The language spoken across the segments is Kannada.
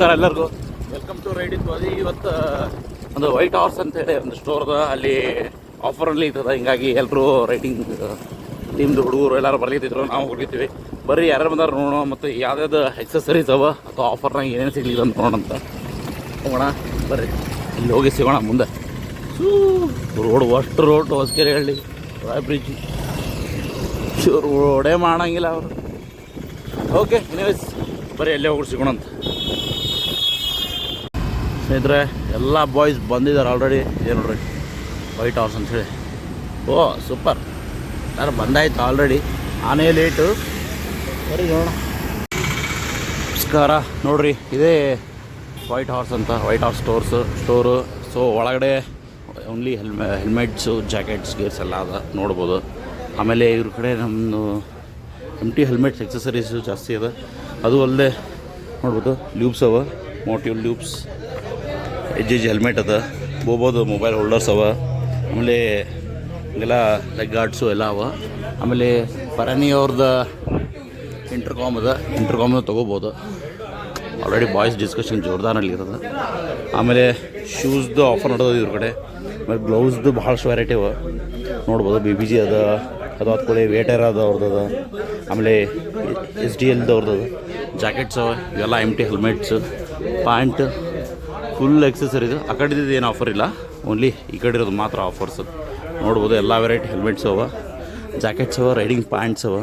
ನಮಸ್ಕಾರ ಎಲ್ಲರಿಗೂ, ವೆಲ್ಕಮ್ ಟು ರೈಡ್ ಇತ್ತು. ಅದು ಇವತ್ತು ಒಂದು ವೈಟ್ ಹಾರ್ಸ್ ಅಂತೇಳಿ ಒಂದು ಸ್ಟೋರ್ದ ಅಲ್ಲಿ ಆಫರಲ್ಲಿ ಇರ್ತದೆ. ಹಿಂಗಾಗಿ ಎಲ್ಲರೂ ರೈಡಿಂಗ್ ಟೀಮ್ದು ಹುಡುಗರು ಎಲ್ಲರೂ ಬರ್ಲಿತ್ತಿದ್ರು, ನಾವು ಹೋಗಿರ್ತೀವಿ. ಬರ್ರಿ ಯಾರು ಬಂದಾರು ನೋಡೋಣ, ಮತ್ತು ಯಾವ್ದಾವ್ದು ಎಕ್ಸಸರೀಸ್ ಅವ ಅಥವಾ ಆಫರ್ನಾಗ ಏನೇನು ಸಿಗ್ಲಿಲ್ಲ ಅಂತ ನೋಡೋಣ ಅಂತ ಹೋಗೋಣ. ಬರ್ರಿ ಇಲ್ಲಿ ಹೋಗಿ ಸಿಗೋಣ. ಮುಂದೆ ಅಷ್ಟು ರೋಡ್ ಹೊಸಕೆರೆ ಹಳ್ಳಿ ರಾಯ್ ಬ್ರಿಡ್ಜ್ ರೋಡೇ ಮಾಡಂಗಿಲ್ಲ ಅವರು. ಓಕೆ, ಎನಿವೇಸ್ ಬರೀ ಎಲ್ಲೇ ಹೋಗಿ ಸಿಗೋಣ ಅಂತ. ಸ್ನೇಹಿತರೆ, ಎಲ್ಲ ಬಾಯ್ಸ್ ಬಂದಿದ್ದಾರೆ ಆಲ್ರೆಡಿ. ಇದೆ ನೋಡ್ರಿ ವೈಟ್ ಹಾರ್ಸ್ ಅಂಥೇಳಿ. ಓ ಸೂಪರ್, ಯಾರು ಬಂದಾಯ್ತು ಆಲ್ರೆಡಿ. ಆನೆ ಲೇಟು, ಬರೀ ನೋಡೋಣ. ನಮಸ್ಕಾರ. ನೋಡ್ರಿ ಇದೇ ವೈಟ್ ಹಾರ್ಸ್ ಅಂತ, ವೈಟ್ ಹಾರ್ಸ್ ಸ್ಟೋರು. ಸೊ ಒಳಗಡೆ ಓನ್ಲಿ ಹೆಲ್ಮೆಟ್ಸು, ಜಾಕೆಟ್ಸ್, ಗೇರ್ಸ್ ಎಲ್ಲ ಅದ ನೋಡ್ಬೋದು. ಆಮೇಲೆ ಇವ್ರ ಕಡೆ ನಮ್ಮದು ಎಂಟಿ ಹೆಲ್ಮೆಟ್ಸ್ ಎಕ್ಸಸರೀಸು ಜಾಸ್ತಿ ಅದ. ಅದು ಅಲ್ಲದೆ ನೋಡ್ಬೋದು ಲ್ಯೂಬ್ಸ್ ಅವ, ಮೋಟಿವ್ ಲ್ಯೂಬ್ಸ್, ಎಜ್ ಹೆಲ್ಮೆಟ್ ಅದ, ಬೋಬೋದು ಮೊಬೈಲ್ ಹೋಲ್ಡರ್ಸ್ ಅವ. ಆಮೇಲೆ ಹಿಂಗೆಲ್ಲ ಲೆಗ್ ಗಾರ್ಡ್ಸು ಎಲ್ಲ ಅವ. ಆಮೇಲೆ ಪರಾನಿ ಅವ್ರದ್ದು ಇಂಟರ್ಕಾಮ್ ಅದ, ಇಂಟರ್ಕಾಮ್ನ ತೊಗೋಬೋದು. ಆಲ್ರೆಡಿ ಬಾಯ್ಸ್ ಡಿಸ್ಕಷನ್ ಜೋರ್ದಾರಲ್ಲಿ ಇರೋದು. ಆಮೇಲೆ ಶೂಸ್ದು ಆಫರ್ ನಡೆದ ಇವ್ರ ಕಡೆ. ಆಮೇಲೆ ಗ್ಲೌಸ್ದು ಭಾಳಷ್ಟು ವೆರೈಟಿ ಅವ ನೋಡ್ಬೋದು. BBG ಅದ, ಅದು ಆದ್ಕೊಳ್ಳಿ ವೇಟರ್ ಅದ ಅವ್ರದ್ದು. ಆಮೇಲೆ SDL ಅವ್ರದ್ದು ಜಾಕೆಟ್ಸ್ ಅವ. ಇವೆಲ್ಲ ಎಂಟಿ ಹೆಲ್ಮೆಟ್ಸ್, ಪ್ಯಾಂಟ್, ಫುಲ್ ಎಕ್ಸಸರೀಸ್. ಆ ಕಡೆದು ಏನು ಆಫರ್ ಇಲ್ಲ, ಓನ್ಲಿ ಈ ಕಡೆ ಇರೋದು ಮಾತ್ರ ಆಫರ್ಸ್ ನೋಡ್ಬೋದು. ಎಲ್ಲ ವೆರೈಟಿ ಹೆಲ್ಮೆಟ್ಸ್ ಅವ, ಜಾಕೆಟ್ಸ್ ಅವ, ರೈಡಿಂಗ್ ಪ್ಯಾಂಟ್ಸ್ ಅವ.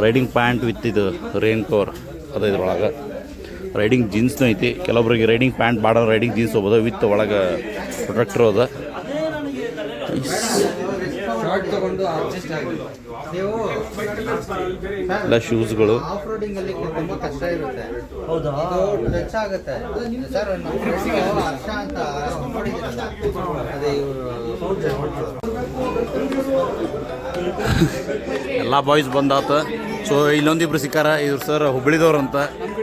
ರೈಡಿಂಗ್ ಪ್ಯಾಂಟ್ ವಿತ್ ಇದು ರೇನ್ ಕವರ್ ಅದ ಇದ್ರೊಳಗೆ. ರೈಡಿಂಗ್ ಜೀನ್ಸ್ನೂ ಐತಿ. ಕೆಲವೊಬ್ರಿಗೆ ರೈಡಿಂಗ್ ಪ್ಯಾಂಟ್ ಬಾಡ ರೈಡಿಂಗ್ ಜೀನ್ಸ್ ಹೋಗ್ಬೋದು ವಿತ್ ಒಳಗೆ ಪ್ರೊಟೆಕ್ಟರ್ ಅದ. ಎಲ್ಲ ಶೂಸ್ಗಳು. ಎಲ್ಲ ಬಾಯ್ಸ್ ಬಂದಾತ. ಸೊ ಇಲ್ಲೊಂದಿಬ್ರು ಸಿಕ್ಕಾರ. ಇವ್ರ ಸರ್ ಹುಬ್ಬಳ್ಳಿದವ್ರು ಅಂತ.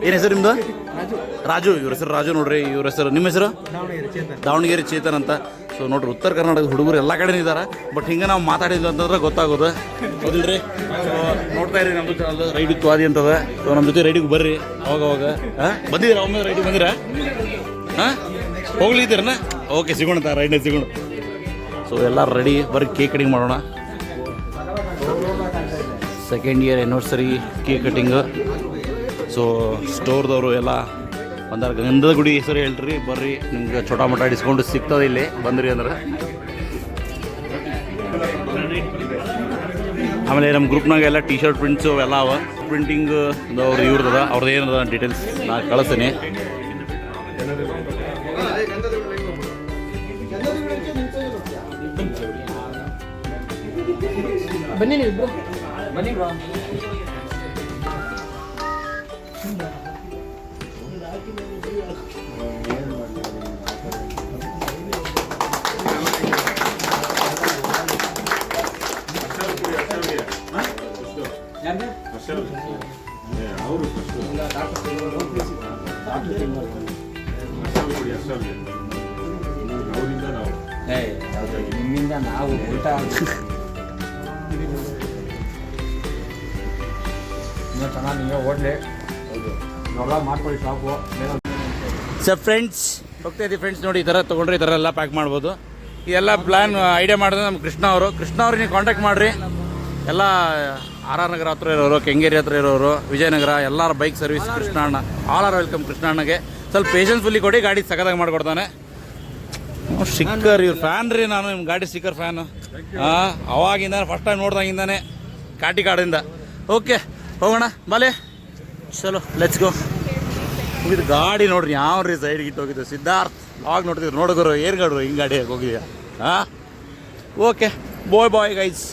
ಏನು ಹೆಸರು ನಿಮ್ದು? ರಾಜು. ಇವ್ರ ಹೆಸರು ರಾಜು ನೋಡ್ರಿ. ಇವ್ರ ಹೆಸರು, ನಿಮ್ಮ ಹೆಸರು? ದಾವಣಗೆರೆ ಚೇತನ್ ಅಂತ. ಸೊ ನೋಡ್ರಿ, ಉತ್ತರ ಕರ್ನಾಟಕದ ಹುಡುಗರು ಎಲ್ಲ ಕಡೆ ಇದ್ದಾರೆ. ಬಟ್ ಹಿಂಗೆ ನಾವು ಮಾತಾಡಿದ್ವಿ ಅಂತಂದ್ರೆ ಗೊತ್ತಾಗೋದು, ಹೌದಿಲ್ರಿ? ಸೊ ನೋಡ್ತಾ ಇರಿ, ನಮ್ಮದು ಚಾನಲ್ ರೈಡ್ ಇತ್ತು ಆದಿ ಅಂತದ. ಸೊ ನಮ್ಮ ಜೊತೆ ರೈಡಿಗೆ ಬರ್ರಿ ಅವಾಗ. ಹಾಂ ಬಂದಿದ್ದೀರಾ? ಒಮ್ಮೆ ರೈಡಿಗೆ ಬಂದಿರಾ? ಹಾಂ ಹೋಗ್ಲಿದ್ದೀರನ? ಓಕೆ, ಸಿಗೋಣ ರೈಡ್ನಾಗ ಸಿಗೋಣ. ಸೊ ಎಲ್ಲ ರೆಡಿ, ಬರ್ರಿ ಕೇಕ್ ಕಟಿಂಗ್ ಮಾಡೋಣ. Second year anniversary cake cutting. So ಸ್ಟೋರ್ದವರು ಎಲ್ಲ ಬಂದಾರ. ಗಂಧದ ಗುಡಿ ಹೆಸರು ಹೇಳ್ರಿ, ಬರ್ರಿ. ನಿಮ್ಗೆ ಚೋಟ ಮೋಟ ಡಿಸ್ಕೌಂಟ್ ಸಿಗ್ತದೆ ಇಲ್ಲಿ ಬಂದ್ರಿ ಅಂದ್ರೆ. ಆಮೇಲೆ ನಮ್ಮ ಗ್ರೂಪ್ನಾಗ ಎಲ್ಲ ಟಿ ಶರ್ಟ್ ಪ್ರಿಂಟ್ಸು ಎಲ್ಲ ಅವ. ಪ್ರಿಂಟಿಂಗ್ ಅವ್ರು ಇವ್ರದ, ಅವ್ರದ್ದು ಏನದ ಡೀಟೇಲ್ಸ್ ನಾನು ಕಳಿಸ್ತೀನಿ. ಬನ್ನಿ ನೀವು ಬನ್ನಿ ಬ್ರೋ. ನಿಮ್ಮಿಂದ ನಾವು ಊಟ ಚೆನ್ನಾಗಿ ನೀವೇ ಓಡಲಿ. ಹೌದು, ಮಾಡ್ಕೊಳ್ಳಿ ಶಾಪು. ಸರ್ ಫ್ರೆಂಡ್ಸ್, ಹೋಗ್ತಾ ಇದ್ದೀವಿ ಫ್ರೆಂಡ್ಸ್. ನೋಡಿ, ಈ ಥರ ತೊಗೊಂಡ್ರೆ ಈ ಥರ ಎಲ್ಲ ಪ್ಯಾಕ್ ಮಾಡ್ಬೋದು. ಇದೆಲ್ಲ ಪ್ಲ್ಯಾನ್ ಐಡಿಯಾ ಮಾಡಿದ್ರೆ ನಮ್ಮ ಕೃಷ್ಣ ಅವ್ರಿಗೆ ನೀವು ಕಾಂಟ್ಯಾಕ್ಟ್ ಮಾಡಿರಿ. ಎಲ್ಲ RR ನಗರ ಹತ್ರ ಇರೋರು, ಕೆಂಗೇರಿ ಹತ್ರ ಇರೋರು, ವಿಜಯನಗರ, ಎಲ್ಲರ ಬೈಕ್ ಸರ್ವಿಸ್ ಕೃಷ್ಣ ಅಣ್ಣ. ಆಲ್ ಆರ್ ವೆಲ್ಕಮ್ ಕೃಷ್ಣ ಅಣ್ಣಗೆ. ಸ್ವಲ್ಪ ಪೇಷನ್ಸ್ಫುಲ್ಲಿ ಕೊಡಿ, ಗಾಡಿ ಸಖತ್ತಾಗಿ ಮಾಡಿಕೊಡ್ತಾನೆ. ಸ್ಟಿಕ್ಕರ್ ಇವ್ರ ಫ್ಯಾನ್ ರೀ. ನಾನು ನಿಮ್ಮ ಗಾಡಿ ಸ್ಟಿಕ್ಕರ್ ಫ್ಯಾನು. ಹಾಂ, ಅವಾಗಿಂದ ಫಸ್ಟ್ ಟೈಮ್ ನೋಡ್ದಂಗಿಂದಾನೆ ಕಾಟಿ ಕಾಡಿಂದ. ಓಕೆ, ಹೋಗೋಣ ಬಾಲೆ. ಚಲೋ ಲೆಟ್ಸ್ ಗೋ. ಹೋಗಿದ್ದು ಗಾಡಿ ನೋಡ್ರಿ ಯಾವ ರೀ ಸೈಡ್ಗೆ ಇಟ್ಟು ಹೋಗಿದ್ದು. ಸಿದ್ಧಾರ್ಥ್ ಆವಾಗ ನೋಡ್ತಿದ್ರು, ನೋಡಿದ್ರು ಏನು ಗಾಡ್ರು ಹಿಂಗೆ ಗಾಡಿ ಹೋಗಿದ್ಯಾ? ಹಾಂ, ಓಕೆ, ಬಾಯ್ ಗೈಸ್.